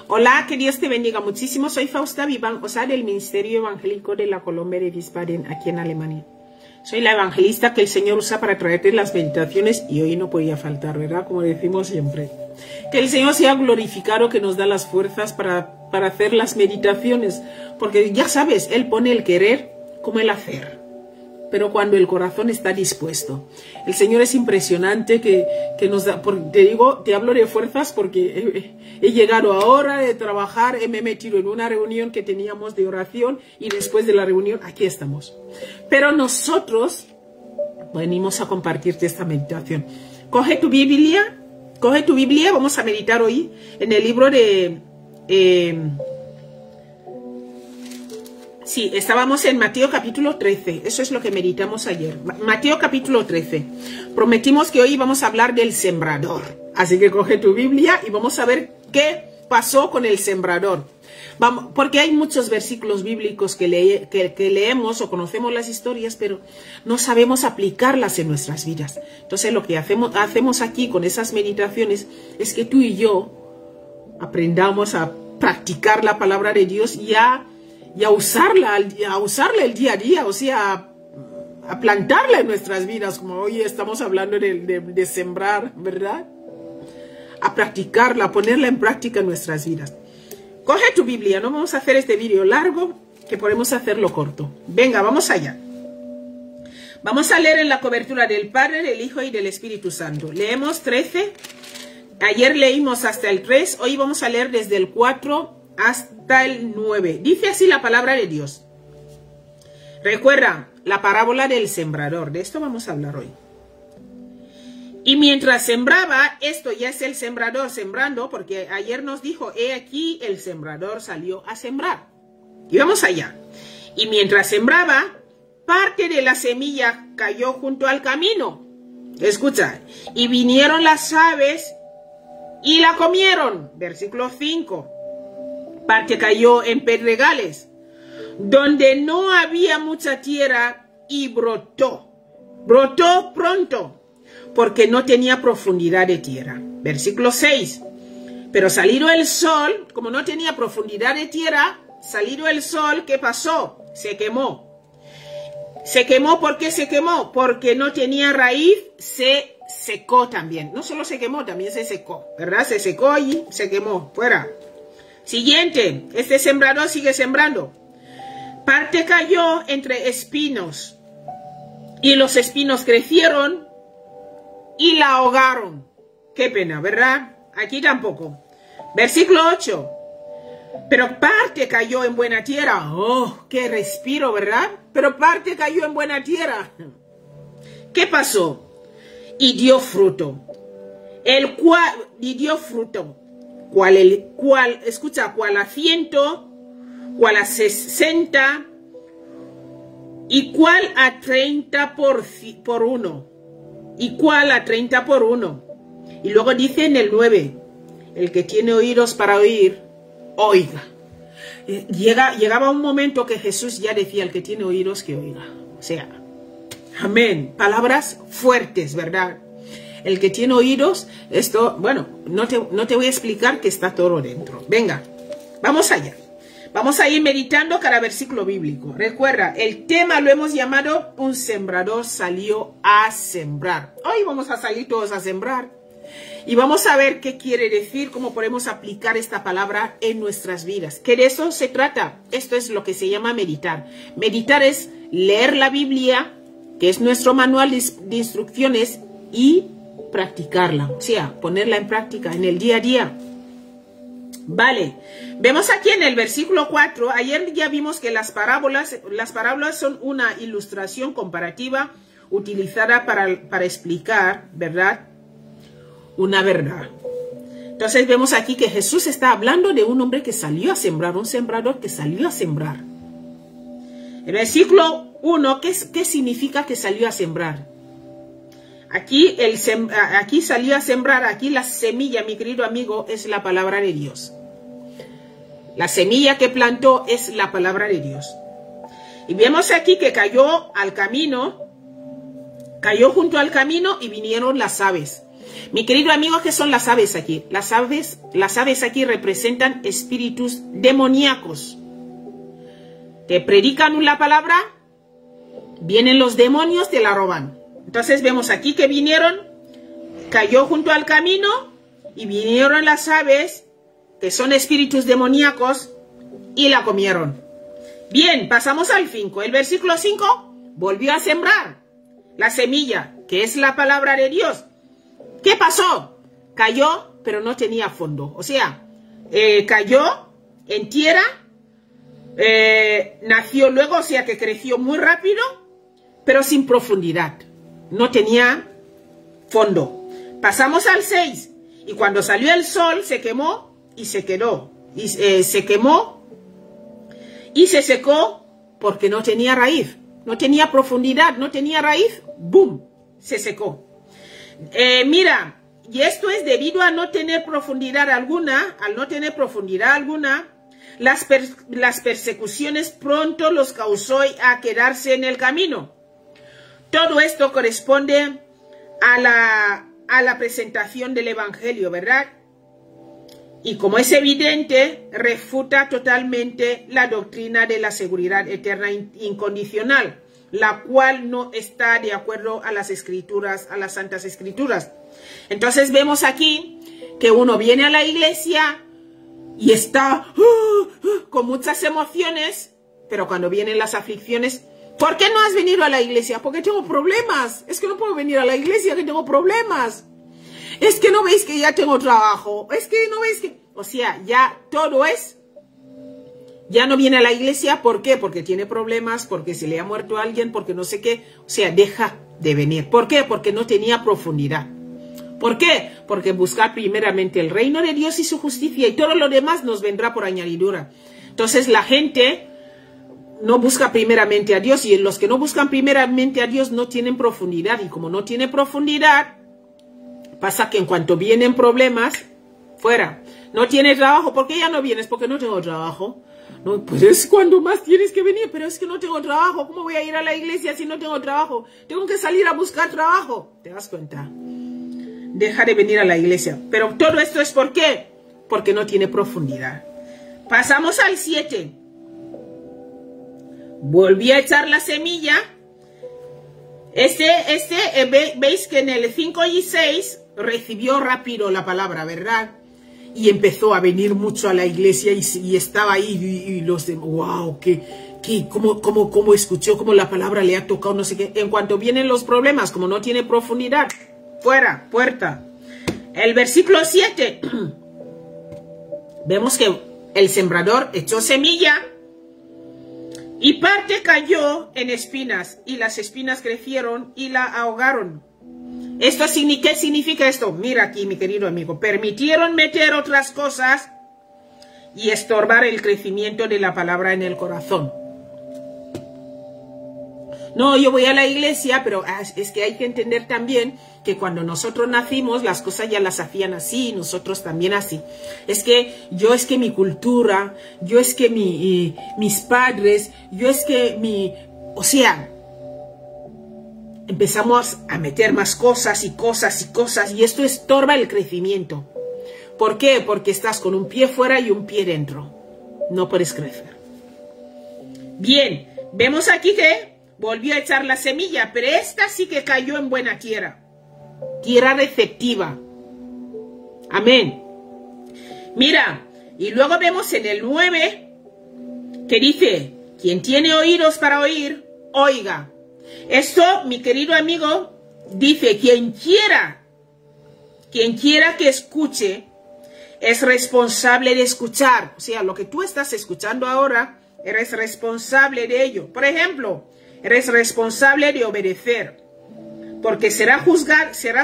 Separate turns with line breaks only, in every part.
Hola, que Dios te bendiga muchísimo. Soy Fausta Vivan, del Ministerio Evangélico de la Colombia de Wiesbaden, aquí en Alemania. Soy la evangelista que el Señor usa para traerte las meditaciones y hoy no podía faltar, ¿verdad? Como decimos siempre. Que el Señor sea glorificado, que nos da las fuerzas para hacer las meditaciones. Porque ya sabes, Él pone el querer como el hacer. Pero cuando el corazón está dispuesto. El Señor es impresionante que nos da, te hablo de fuerzas porque he llegado ahora de trabajar, me he metido en una reunión que teníamos de oración y después de la reunión aquí estamos. Pero nosotros venimos a compartirte esta meditación. Coge tu Biblia, vamos a meditar hoy en el libro de... Sí, estábamos en Mateo capítulo 13, eso es lo que meditamos ayer. Mateo capítulo 13. Prometimos que hoy vamos a hablar del sembrador. Así que coge tu Biblia y vamos a ver qué pasó con el sembrador. Porque hay muchos versículos bíblicos que leemos o conocemos las historias, pero no sabemos aplicarlas en nuestras vidas. Entonces lo que hacemos aquí con esas meditaciones es que tú y yo aprendamos a practicar la palabra de Dios y a usarla el día a día, o sea, a plantarla en nuestras vidas, como hoy estamos hablando de sembrar, ¿verdad? A practicarla, a ponerla en práctica en nuestras vidas. Coge tu Biblia, no vamos a hacer este vídeo largo, que podemos hacerlo corto. Venga, vamos allá. Vamos a leer en la cobertura del Padre, del Hijo y del Espíritu Santo. Leemos 13, ayer leímos hasta el 3, hoy vamos a leer desde el 4 hasta el 9. Dice así la palabra de Dios. Recuerda la parábola del sembrador. De esto vamos a hablar hoy. Y mientras sembraba, esto ya es el sembrador sembrando, porque ayer nos dijo, he aquí el sembrador salió a sembrar. Y vamos allá. Y mientras sembraba, parte de la semilla cayó junto al camino. Escucha. Y vinieron las aves y la comieron. Versículo 5. Parte cayó en pedregales, donde no había mucha tierra y brotó. Brotó pronto, porque no tenía profundidad de tierra. Versículo 6. Pero salido el sol, como no tenía profundidad de tierra, salido el sol, ¿qué pasó? Se quemó. Se quemó, ¿por qué se quemó? Porque no tenía raíz, se secó también. No solo se quemó, también se secó, ¿verdad? Se secó y se quemó, fuera. Siguiente, este sembrador sigue sembrando. Parte cayó entre espinos y los espinos crecieron y la ahogaron. Qué pena, ¿verdad? Aquí tampoco. Versículo 8. Pero parte cayó en buena tierra. Oh, qué respiro, ¿verdad? Pero parte cayó en buena tierra. ¿Qué pasó? Y dio fruto. Escucha, cual a 100, cual a 60 y cual a 30 por uno. Y cual a 30 por uno. Y luego dice en el 9, el que tiene oídos para oír, oiga. Llegaba un momento que Jesús ya decía, el que tiene oídos que oiga. O sea, amén. Palabras fuertes, ¿verdad? El que tiene oídos, esto, bueno, no te voy a explicar que está todo dentro. Venga, vamos allá. Vamos a ir meditando cada versículo bíblico. Recuerda, el tema lo hemos llamado un sembrador salió a sembrar. Hoy vamos a salir todos a sembrar. Y vamos a ver qué quiere decir, cómo podemos aplicar esta palabra en nuestras vidas. Que de eso se trata. Esto es lo que se llama meditar. Meditar es leer la Biblia, que es nuestro manual de instrucciones, y practicarla, o sea, ponerla en práctica en el día a día. Vale, vemos aquí en el versículo 4, ayer ya vimos que las parábolas son una ilustración comparativa utilizada para explicar, ¿verdad? Una verdad. Entonces vemos aquí que Jesús está hablando de un hombre que salió a sembrar, un sembrador que salió a sembrar. El versículo 1, ¿qué significa que salió a sembrar? Aquí salió a sembrar, aquí la semilla, mi querido amigo, es la palabra de Dios. La semilla que plantó es la palabra de Dios. Y vemos aquí que cayó al camino, cayó junto al camino y vinieron las aves. Mi querido amigo, ¿qué son las aves aquí? Las aves aquí representan espíritus demoníacos. Te predican la palabra, vienen los demonios, te la roban. Entonces vemos aquí que vinieron, cayó junto al camino y vinieron las aves, que son espíritus demoníacos, y la comieron. Bien, pasamos al 5. El versículo 5 volvió a sembrar la semilla, que es la palabra de Dios. ¿Qué pasó? Cayó, pero no tenía fondo. O sea, cayó en tierra, nació luego, o sea que creció muy rápido, pero sin profundidad. No tenía fondo. Pasamos al 6. Y cuando salió el sol, se quemó y se quedó. Y se quemó y se secó porque no tenía raíz. No tenía profundidad, no tenía raíz. ¡Bum! Se secó. Mira, y esto es debido a no tener profundidad alguna. Al no tener profundidad alguna, las persecuciones pronto los causó a quedarse en el camino. Todo esto corresponde a la presentación del Evangelio, ¿verdad? Y como es evidente, refuta totalmente la doctrina de la seguridad eterna incondicional, la cual no está de acuerdo a las escrituras, a las santas escrituras. Entonces vemos aquí que uno viene a la iglesia y está con muchas emociones, pero cuando vienen las aflicciones, ¿por qué no has venido a la iglesia? Porque tengo problemas. Es que no puedo venir a la iglesia, que tengo problemas. Es que no veis que ya tengo trabajo. Es que no veis que... O sea, ya todo es... Ya no viene a la iglesia. ¿Por qué? Porque tiene problemas, porque se le ha muerto a alguien, porque no sé qué. O sea, deja de venir. ¿Por qué? Porque no tenía profundidad. ¿Por qué? Porque buscar primeramente el reino de Dios y su justicia, y todo lo demás nos vendrá por añadidura. Entonces la gente no busca primeramente a Dios, y los que no buscan primeramente a Dios no tienen profundidad, y como no tiene profundidad, pasa que en cuanto vienen problemas, fuera. No tiene trabajo. ¿Por qué ya no vienes? Porque no tengo trabajo. No, pues es cuando más tienes que venir, pero es que no tengo trabajo. ¿Cómo voy a ir a la iglesia si no tengo trabajo? Tengo que salir a buscar trabajo. ¿Te das cuenta? Deja de venir a la iglesia. Pero todo esto es ¿por qué? Porque no tiene profundidad. Pasamos al 7. Volví a echar la semilla. Veis que en el 5 y 6 recibió rápido la palabra, ¿verdad? Y empezó a venir mucho a la iglesia y estaba ahí y los demás, wow, cómo escuchó, cómo la palabra le ha tocado, no sé qué. En cuanto vienen los problemas, como no tiene profundidad, fuera, puerta. El versículo 7, vemos que el sembrador echó semilla y parte cayó en espinas, y las espinas crecieron y la ahogaron. ¿Qué significa esto? Mira aquí, mi querido amigo. Permitieron meter otras cosas y estorbar el crecimiento de la palabra en el corazón. No, yo voy a la iglesia, pero es que hay que entender también que cuando nosotros nacimos, las cosas ya las hacían así, nosotros también así. Es que mi cultura, yo es que mis padres, yo es que o sea, empezamos a meter más cosas y cosas y cosas, y esto estorba el crecimiento. ¿Por qué? Porque estás con un pie fuera y un pie dentro. No puedes crecer. Bien, vemos aquí que volvió a echar la semilla, pero esta sí que cayó en buena tierra. Tierra receptiva. Amén. Mira, y luego vemos en el 9 que dice, quien tiene oídos para oír, oiga. Esto, mi querido amigo, dice, quien quiera que escuche, es responsable de escuchar. O sea, lo que tú estás escuchando ahora, eres responsable de ello. Por ejemplo, eres responsable de obedecer, porque serás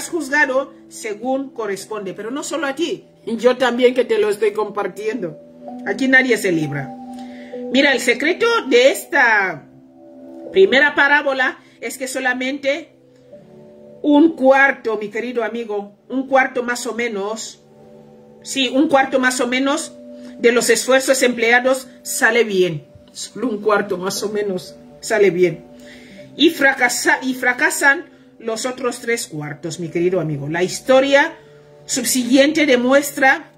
juzgado según corresponde. Pero no solo a ti, yo también que te lo estoy compartiendo. Aquí nadie se libra. Mira, el secreto de esta primera parábola es que solamente un cuarto, mi querido amigo, un cuarto más o menos, sí, un cuarto más o menos de los esfuerzos empleados sale bien. Solo un cuarto más o menos sale bien. Y fracasan los otros 3/4, mi querido amigo. La historia subsiguiente demuestra,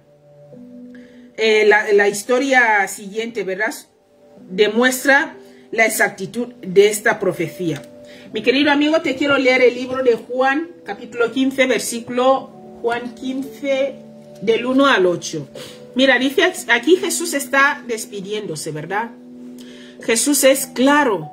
la historia siguiente, ¿verdad? Demuestra la exactitud de esta profecía. Mi querido amigo, te quiero leer el libro de Juan, capítulo 15, versículo Juan 15, del 1 al 8. Mira, dice aquí Jesús está despidiéndose, ¿verdad? Jesús es claro.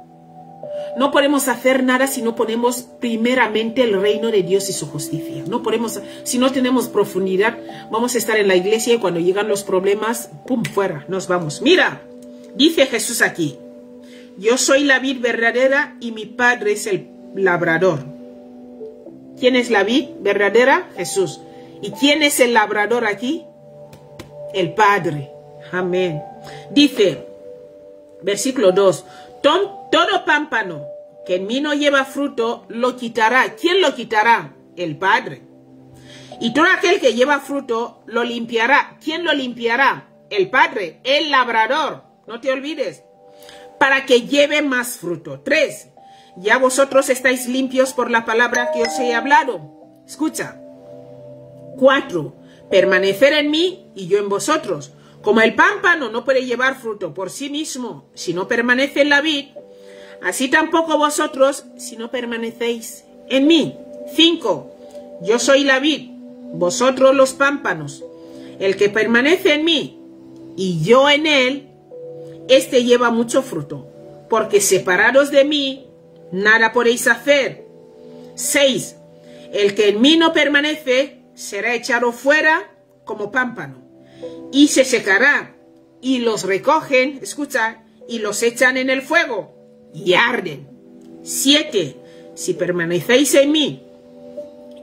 No podemos hacer nada si no ponemos primeramente el reino de Dios y su justicia. No podemos, si no tenemos profundidad, vamos a estar en la iglesia y cuando llegan los problemas, ¡pum!, fuera, nos vamos. Mira, dice Jesús aquí: yo soy la vid verdadera y mi Padre es el labrador. ¿Quién es la vid verdadera? Jesús. ¿Y quién es el labrador aquí? El Padre. Amén. Dice, versículo 2, todo pámpano que en mí no lleva fruto, lo quitará. ¿Quién lo quitará? El Padre. Y todo aquel que lleva fruto, lo limpiará. ¿Quién lo limpiará? El Padre, el labrador. No te olvides. Para que lleve más fruto. 3. Ya vosotros estáis limpios por la palabra que os he hablado. Escucha. 4. Permanecer en mí y yo en vosotros. Como el pámpano no puede llevar fruto por sí mismo si no permanece en la vid, así tampoco vosotros si no permanecéis en mí. 5. Yo soy la vid, vosotros los pámpanos. El que permanece en mí y yo en él, este lleva mucho fruto, porque separados de mí, nada podéis hacer. 6. El que en mí no permanece, será echado fuera como pámpano, y se secará, y los recogen, escucha, y los echan en el fuego, y arden. 7. Si permanecéis en mí,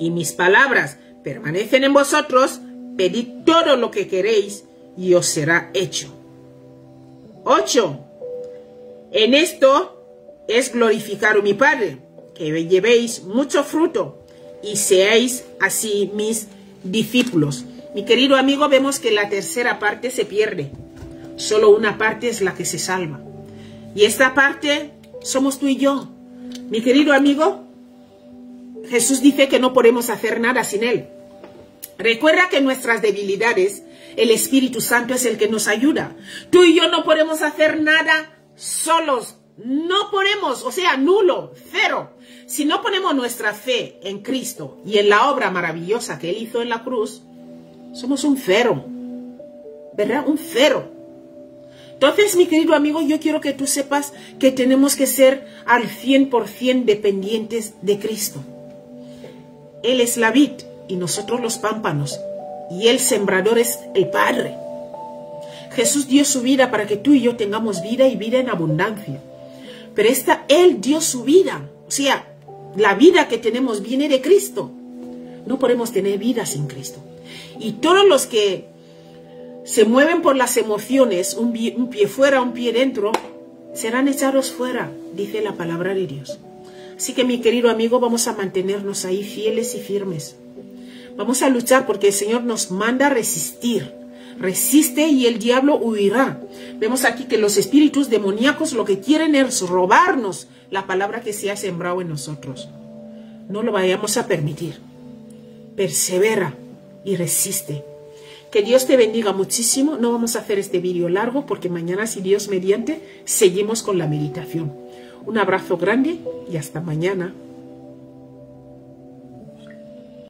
y mis palabras permanecen en vosotros, pedid todo lo que queréis, y os será hecho. 8. En esto es glorificar a mi Padre, que llevéis mucho fruto, y seáis así mis discípulos. Mi querido amigo, vemos que la tercera parte se pierde. Solo una parte es la que se salva. Y esta parte somos tú y yo. Mi querido amigo, Jesús dice que no podemos hacer nada sin Él. Recuerda que en nuestras debilidades, el Espíritu Santo es el que nos ayuda. Tú y yo no podemos hacer nada solos. No podemos, o sea, nulo, cero. Si no ponemos nuestra fe en Cristo y en la obra maravillosa que Él hizo en la cruz, somos un cero, ¿verdad? Un cero. Entonces, mi querido amigo, yo quiero que tú sepas que tenemos que ser al 100% dependientes de Cristo. Él es la vid y nosotros los pámpanos, y el sembrador es el Padre. Jesús dio su vida para que tú y yo tengamos vida y vida en abundancia. Pero Él dio su vida, o sea, la vida que tenemos viene de Cristo. No podemos tener vida sin Cristo. Y todos los que se mueven por las emociones, un pie fuera, un pie dentro, serán echados fuera, dice la palabra de Dios. Así que, mi querido amigo, vamos a mantenernos ahí fieles y firmes. Vamos a luchar porque el Señor nos manda a resistir. Resiste y el diablo huirá. Vemos aquí que los espíritus demoníacos lo que quieren es robarnos la palabra que se ha sembrado en nosotros. No lo vayamos a permitir. Persevera y resiste. Que Dios te bendiga muchísimo. No vamos a hacer este vídeo largo porque mañana, si Dios mediante, seguimos con la meditación. Un abrazo grande y hasta mañana.